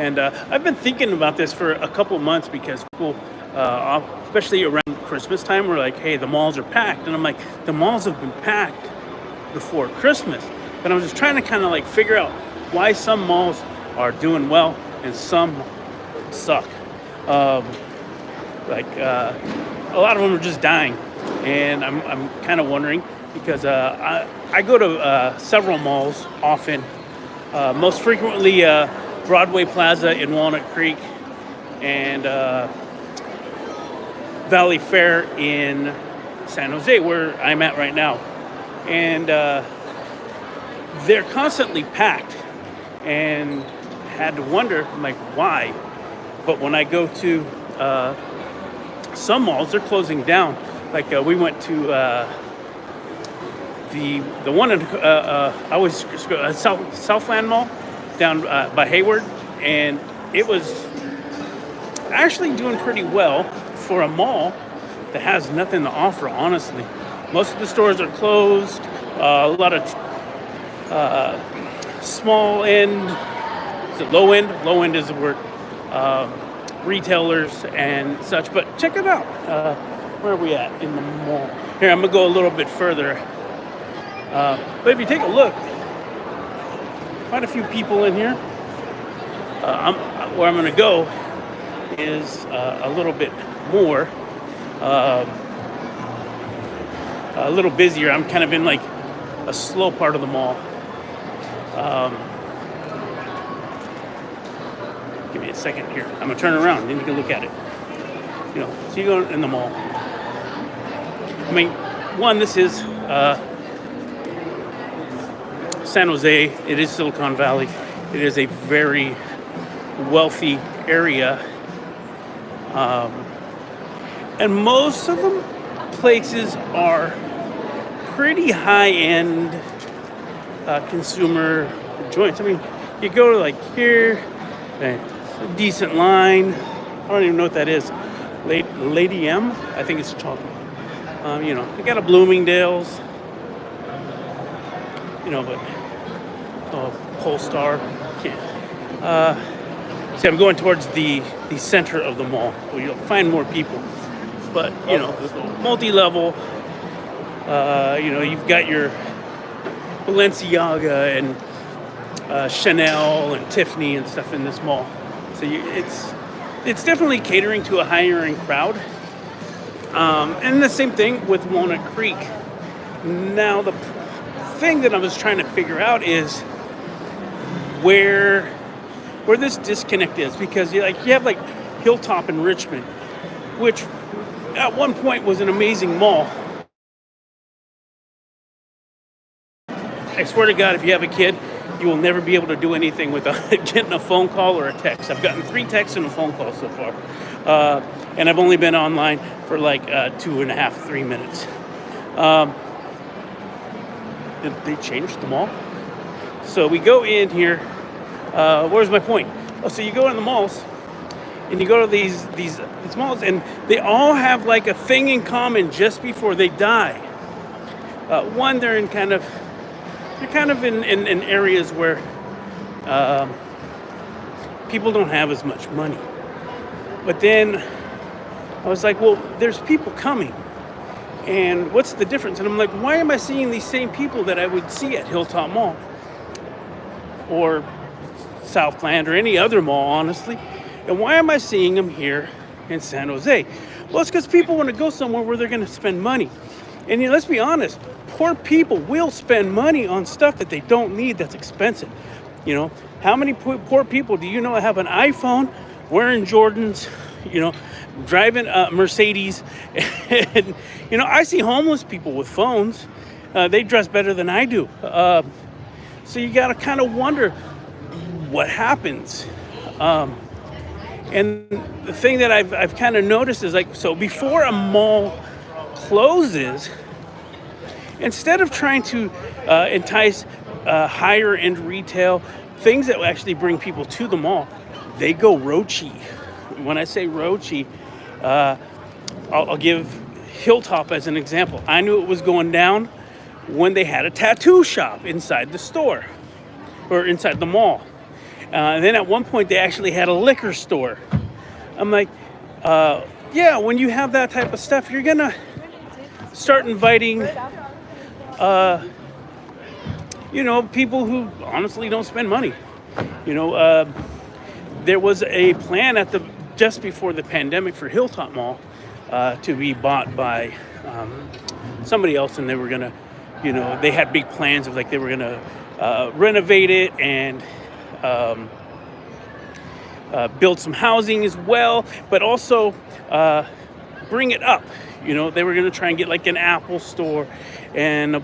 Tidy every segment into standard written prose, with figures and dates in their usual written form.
And I've been thinking about this for a couple of months because people, especially around Christmas time, were like, hey, the malls are packed. And I'm like, the malls have been packed before Christmas. But I was just trying to kind of like figure out why some malls are doing well and some suck. A lot of them are just dying. And I'm kind of wondering because I go to several malls often, most frequently Broadway Plaza in Walnut Creek and Valley Fair in San Jose, where I'm at right now. And they're constantly packed, and had to wonder, like, why? But when I go to some malls, they're closing down. Like we went to the one in Southland Mall down by Hayward, and it was actually doing pretty well for a mall that has nothing to offer, honestly. Most of the stores are closed. A lot of small end, is it low end? Low end is the word. Retailers and such. But check it out. Where are we at in the mall? Here, I'm gonna go a little bit further. But if you take a look, quite a few people in here. Where I'm gonna go is a little bit more, a little busier. I'm kind of in like a slow part of the mall. Give me a second here. I'm gonna turn around, then you can look at it. You know, so you go in the mall. I mean, one, this is San Jose. It is Silicon Valley. It is a very wealthy area. And most of the places are pretty high-end consumer joints. I mean, you go to like here, a decent line. I don't even know what that is. Lady M, I think it's chocolate. You know, they got a Bloomingdale's. You know, but Polestar. Yeah. See, I'm going towards the center of the mall where you'll find more people. But, you know, multi-level. You know, you've got your Balenciaga and Chanel and Tiffany and stuff in this mall. So it's definitely catering to a higher-end crowd. And the same thing with Walnut Creek. Now, the thing that I was trying to figure out is where this disconnect is, because you have like Hilltop in Richmond, which at one point was an amazing mall. I swear to God, if you have a kid, you will never be able to do anything without getting a phone call or a text. I've gotten 3 texts and a phone call so far. And I've only been online for like 2.5, 3 minutes. They changed the mall. So we go in here. Where's my point? Oh, so you go in the malls, and you go to these malls, and they all have like a thing in common just before they die. One, they're kind of in areas where people don't have as much money. But then I was like, well, there's people coming. And what's the difference? And I'm like, why am I seeing these same people that I would see at Hilltop Mall or Southland or any other mall, honestly? And why am I seeing them here in San Jose? Well, it's because people want to go somewhere where they're going to spend money. And let's be honest, poor people will spend money on stuff that they don't need that's expensive. You know, how many poor people do you know have an iPhone, wearing Jordans, you know, driving a Mercedes? And, you know, I see homeless people with phones. They dress better than I do. So you got to kind of wonder what happens. And the thing that I've kind of noticed is, like, so before a mall closes, instead of trying to entice higher end retail, things that will actually bring people to the mall, they go roachy. When I say roachy, I'll give Hilltop as an example. I knew it was going down when they had a tattoo shop inside the store or inside the mall. And then at one point they actually had a liquor store. I'm like, yeah, when you have that type of stuff, you're gonna start inviting, people who honestly don't spend money. There was a plan just before the pandemic for Hilltop Mall to be bought by somebody else, and they were gonna, they had big plans of like they were gonna renovate it and build some housing as well, but also bring it up. They were gonna try and get like an Apple store and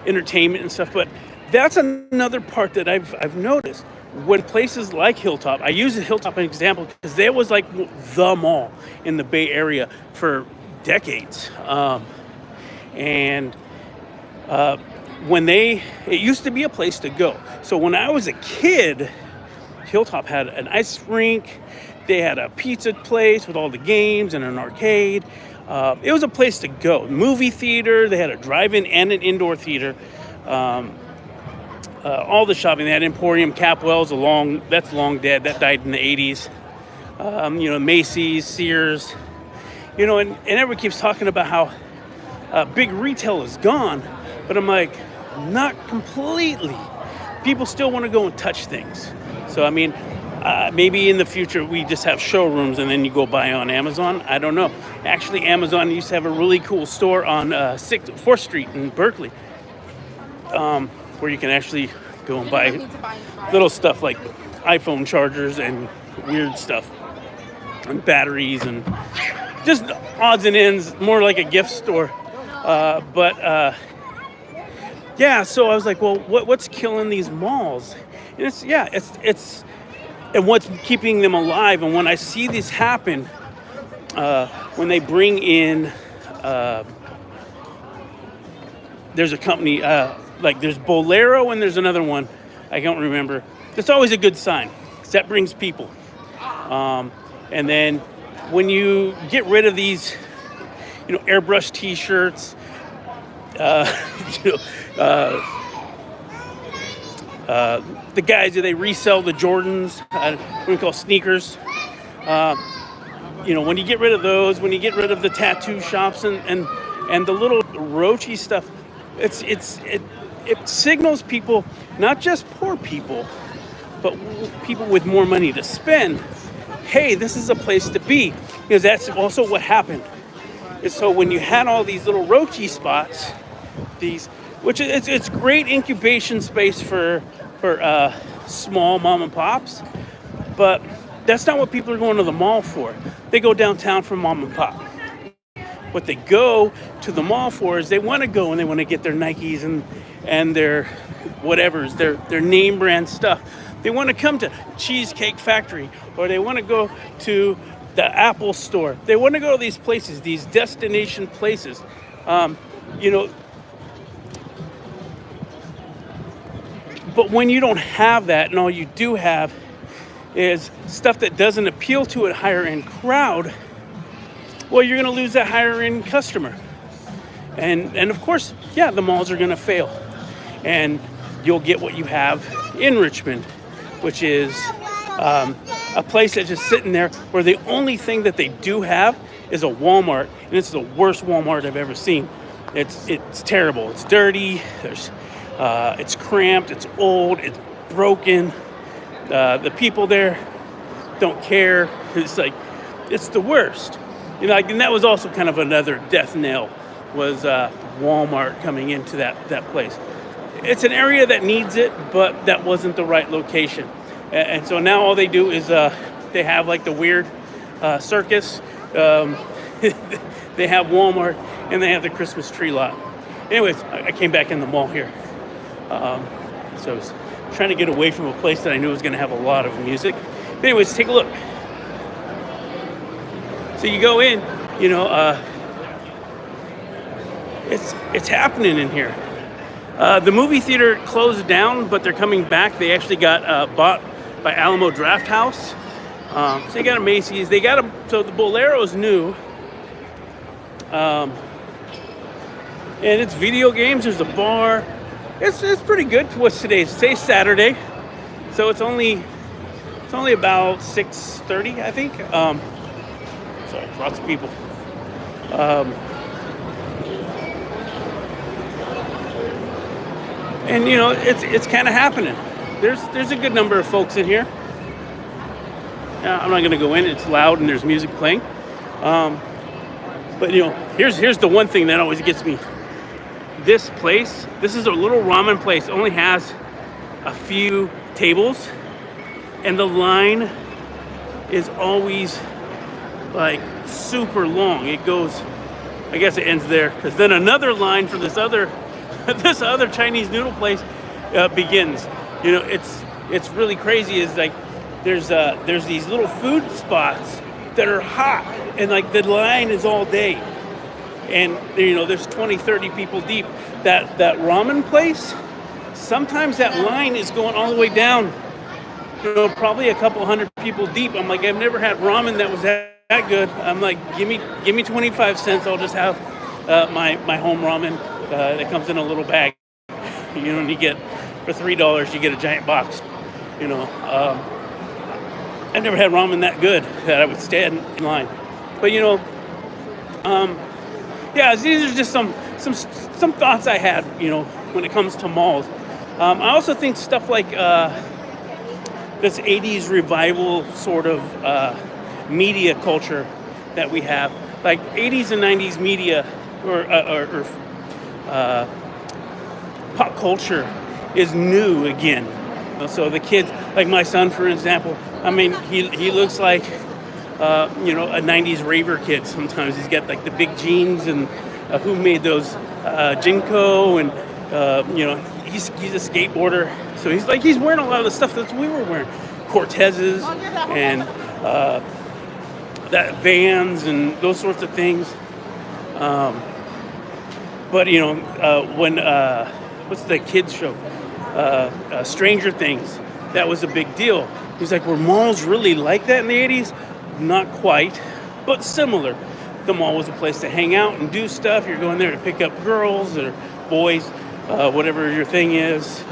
entertainment and stuff. But that's another part that I've noticed. When places like Hilltop, I use the Hilltop as an example because there was like the mall in the Bay Area for decades. It used to be a place to go. So when I was a kid, Hilltop had an ice rink. They had a pizza place with all the games and an arcade. It was a place to go. Movie theater. They had a drive-in and an indoor theater. All the shopping. They had Emporium, Capwell's, that's long dead. That died in the 80s. Macy's, Sears. And everyone keeps talking about how big retail is gone. But I'm like, not completely. People still want to go and touch things. So, maybe in the future we just have showrooms and then you go buy on Amazon. I don't know. Actually, Amazon used to have a really cool store on 4th Street in Berkeley. Where you can actually go and buy little stuff like iPhone chargers and weird stuff and batteries and just odds and ends, more like a gift store. So I was like, well, what's killing these malls? And it's and what's keeping them alive. And when I see this happen, when they bring in, there's a company, there's Bolero and there's another one, I don't remember. It's always a good sign, because that brings people. And then when you get rid of these, airbrush T-shirts, the guys they resell the Jordans, what we call sneakers. When you get rid of those, when you get rid of the tattoo shops and the little roachy stuff, it signals people, not just poor people, but people with more money to spend. Hey, this is a place to be, because that's also what happened. And so when you had all these little roachy spots, it's great incubation space for small mom and pops, but that's not what people are going to the mall for. They go downtown for mom and pop. What they go to the mall for is they want to go and they want to get their Nikes and their whatever's, their name brand stuff. They want to come to Cheesecake Factory, or they want to go to the Apple store. They want to go to these places, these destination places. But when you don't have that, and all you do have is stuff that doesn't appeal to a higher end crowd, well, you're going to lose that higher end customer. And of course, the malls are going to fail. And you'll get what you have in Richmond, which is a place that's just sitting there where the only thing that they do have is a Walmart. And it's the worst Walmart I've ever seen. It's terrible. It's dirty. It's cramped. It's old. It's broken. The people there don't care. It's the worst. And that was also kind of another death knell, was Walmart coming into that place. It's an area that needs it, but that wasn't the right location. And so now all they do is they have like the weird circus. They have Walmart, and they have the Christmas tree lot. Anyways, I came back in the mall here. So I was trying to get away from a place that I knew was going to have a lot of music. But anyways, take a look. So you go in, it's happening in here. The movie theater closed down, but they're coming back. They actually got bought by Alamo Drafthouse. So they got a Macy's. So the Bolero's new. And it's video games. There's a bar. It's pretty good. What's today? Today's Saturday. So it's only about 6:30, I think. Sorry, lots of people. Um, and it's kind of happening. There's a good number of folks in here. I'm not gonna go in. It's loud and there's music playing. But here's the one thing that always gets me. This is a little ramen place. It only has a few tables, and the line is always like super long. It goes, I guess it ends there, because then another line for this other this other Chinese noodle place begins. It's really crazy. Is like there's these little food spots that are hot, and like the line is all day, and there's 20-30 people deep. That ramen place, sometimes that line is going all the way down, probably a couple hundred people deep. I'm like, I've never had ramen that was that good. I'm like, give me 25 cents, I'll just have my home ramen that comes in a little bag. And you get, for $3 you get a giant box. I've never had ramen that good that I would stand in line. But yeah, these are just some thoughts I had, when it comes to malls. I also think stuff like this 80s revival sort of media culture that we have, like 80s and 90s media or pop culture is new again. So the kids, like my son, for example, I mean, he looks like a 90s raver kid. Sometimes he's got like the big jeans, and who made those Jinko, and he's a skateboarder, so he's wearing a lot of the stuff that we were wearing, Cortezes and that Vans and those sorts of things. But when what's the kids show, Stranger Things, that was a big deal. He's like, were malls really like that in the 80s? Not quite, but similar. The mall was a place to hang out and do stuff. You're going there to pick up girls or boys, whatever your thing is.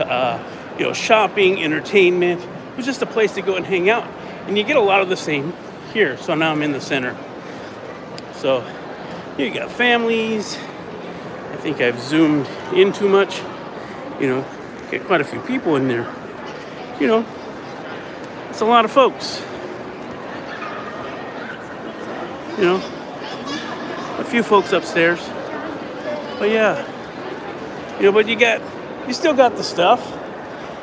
Shopping, entertainment. It was just a place to go and hang out. And you get a lot of the same here. So now I'm in the center. So you got families. I think I've zoomed in too much. Get quite a few people in there. It's a lot of folks. A few folks upstairs. But yeah. But you still got the stuff.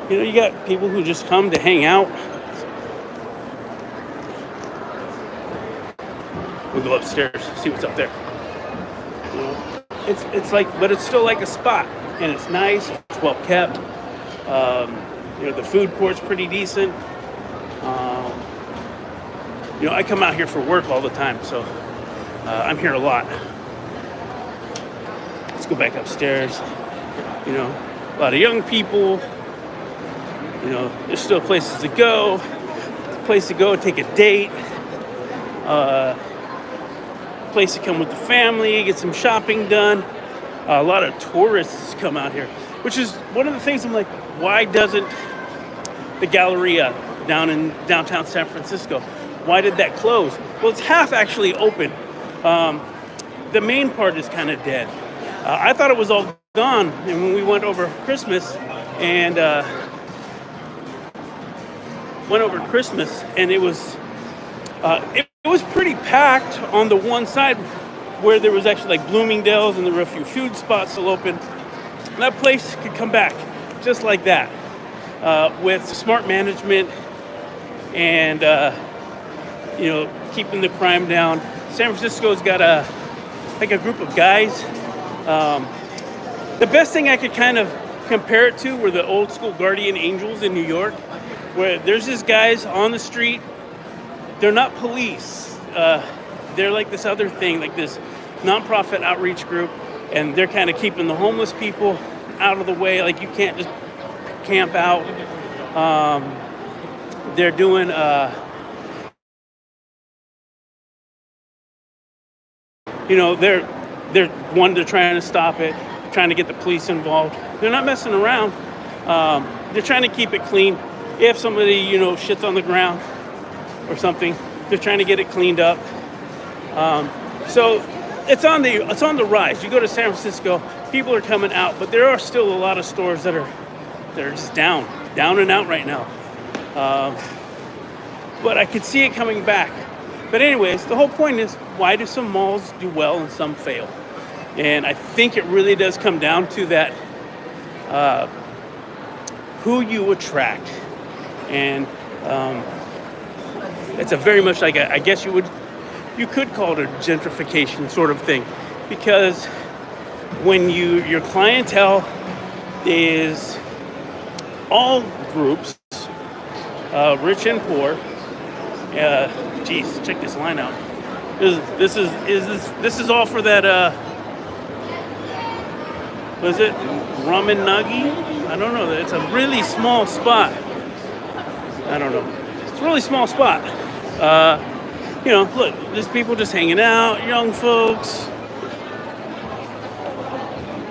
You got people who just come to hang out. We'll go upstairs, see what's up there. It's like, but it's still like a spot, and it's nice, it's well kept. The food court's pretty decent. I come out here for work all the time, so I'm here a lot. Let's go back upstairs. A lot of young people. There's still places to go. Place to go, take a date. Place to come with the family, get some shopping done. A lot of tourists come out here, which is one of the things I'm like, why doesn't the Galleria down in downtown San Francisco, why did that close? Well, it's half actually open. The main part is kind of dead. I thought it was all gone, and when we went over Christmas, and it was pretty packed on the one side where there was actually like Bloomingdale's, and there were a few food spots still open. And that place could come back just like that, with smart management and keeping the crime down. San Francisco's got a group of guys. The best thing I could kind of compare it to were the old school Guardian Angels in New York, where there's these guys on the street. They're not police. They're like this other thing, like this nonprofit outreach group, and they're kind of keeping the homeless people out of the way. Like, you can't just camp out. They're doing they're trying to stop it, trying to get the police involved. They're not messing around. They're trying to keep it clean. if somebody, you know, shits on the ground or something, they're trying to get it cleaned up. So it's on the rise. You go to San Francisco, people are coming out, but there are still a lot of stores that are just down and out right now. But I could see it coming back. But anyways, the whole point is, why do some malls do well and some fail? And I think it really does come down to that, who you attract. And it's a very much like I guess you could call it a gentrification sort of thing, because when your clientele is all groups, rich and poor. Geez, check this line out. This is all for that. Was it ramen nagi? I don't know. It's a really small spot. I don't know. It's a really small spot. You know, look, there's people just hanging out, young folks,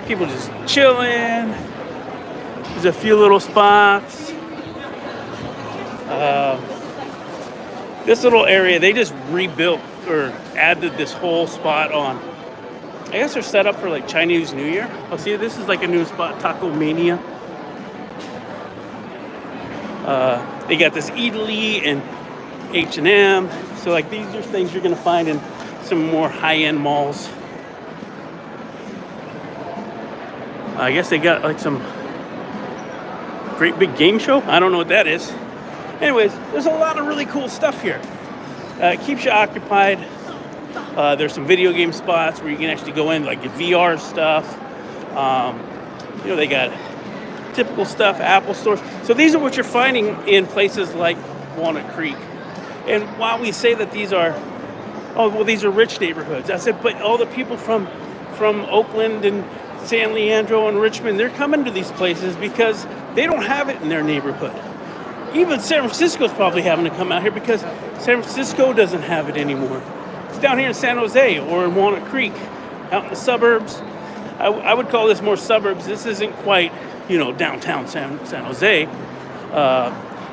people just chilling. There's a few little spots. This little area, they just rebuilt or added this whole spot on. I guess they're set up for like Chinese New Year. Oh, see, this is like a new spot, Taco Mania. They got this Italy and H&M. So like these are things you're gonna find in some more high-end malls. I guess they got like some great big game show. I don't know what that is. Anyways, there's a lot of really cool stuff here. It keeps you occupied. There's some video game spots where you can actually go in, like your VR stuff. You know, they got typical stuff, Apple stores. So these are what you're finding in places like Walnut Creek. And while we say that these are rich neighborhoods, I said, but all the people from Oakland and San Leandro and Richmond, they're coming to these places because they don't have it in their neighborhood. Even San Francisco's probably having to come out here because San Francisco doesn't have it anymore. It's down here in San Jose or in Walnut Creek, out in the suburbs. I would call this more suburbs. This isn't quite, you know, downtown San Jose.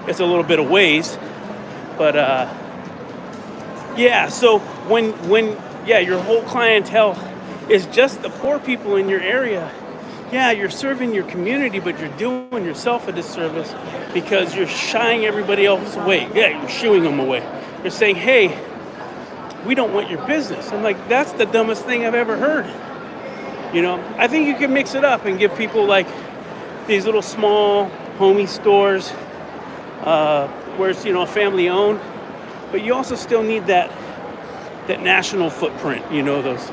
It's a little bit of ways. But yeah, so when your whole clientele is just the poor people in your area, yeah, you're serving your community, but you're doing yourself a disservice because you're shying everybody else away. Yeah, you're shooing them away. You're saying, hey, we don't want your business. I'm like, that's the dumbest thing I've ever heard. You know, I think you can mix it up and give people like these little small homey stores where it's, you know, family owned, but you also still need that national footprint. You know, those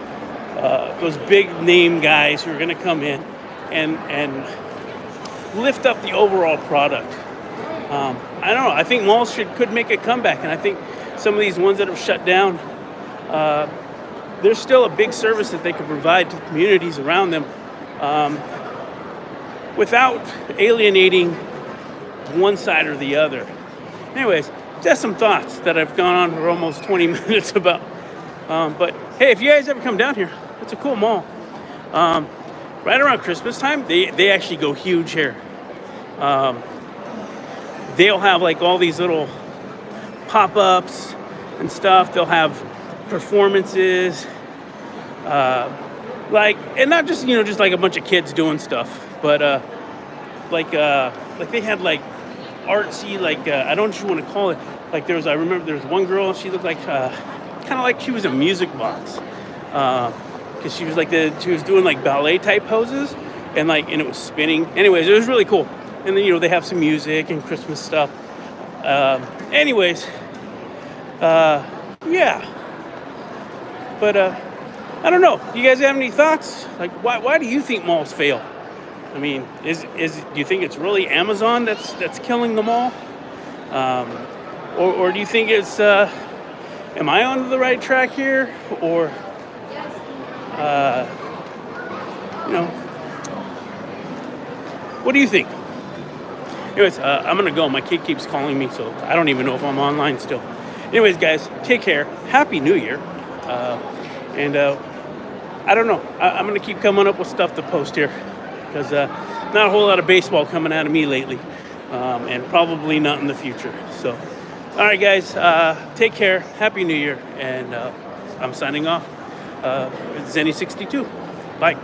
big name guys who are going to come in and lift up the overall product. I don't know. I think malls could make a comeback, and I think some of these ones that have shut down, there's still a big service that they could provide to communities around them without alienating one side or the other. Anyways, just some thoughts that I've gone on for almost 20 minutes about. But hey, if you guys ever come down here, it's a cool mall. Right around Christmas time, they actually go huge here. They'll have like all these little pop-ups and stuff. They'll have performances, and not just, you know, just like a bunch of kids doing stuff, but like they had like artsy, like I don't know what you want to call it. Like I remember there was one girl. She looked like kind of like she was a music box, because she was doing like ballet type poses, and it was spinning. Anyways, it was really cool. And then, you know, they have some music and Christmas stuff. Yeah. But I don't know. Do you guys have any thoughts? Like, why do you think malls fail? I mean, do you think it's really Amazon that's killing them all? Or do you think it's am I on the right track here? Or you know, what do you think? Anyways, I'm gonna go. My kid keeps calling me, so I don't even know if I'm online still. Anyways, guys, take care. Happy New Year. And I don't know. I'm gonna keep coming up with stuff to post here, because not a whole lot of baseball coming out of me lately. and probably not in the future. So, all right, guys, take care. Happy New Year, and I'm signing off. Zenny62. Bye.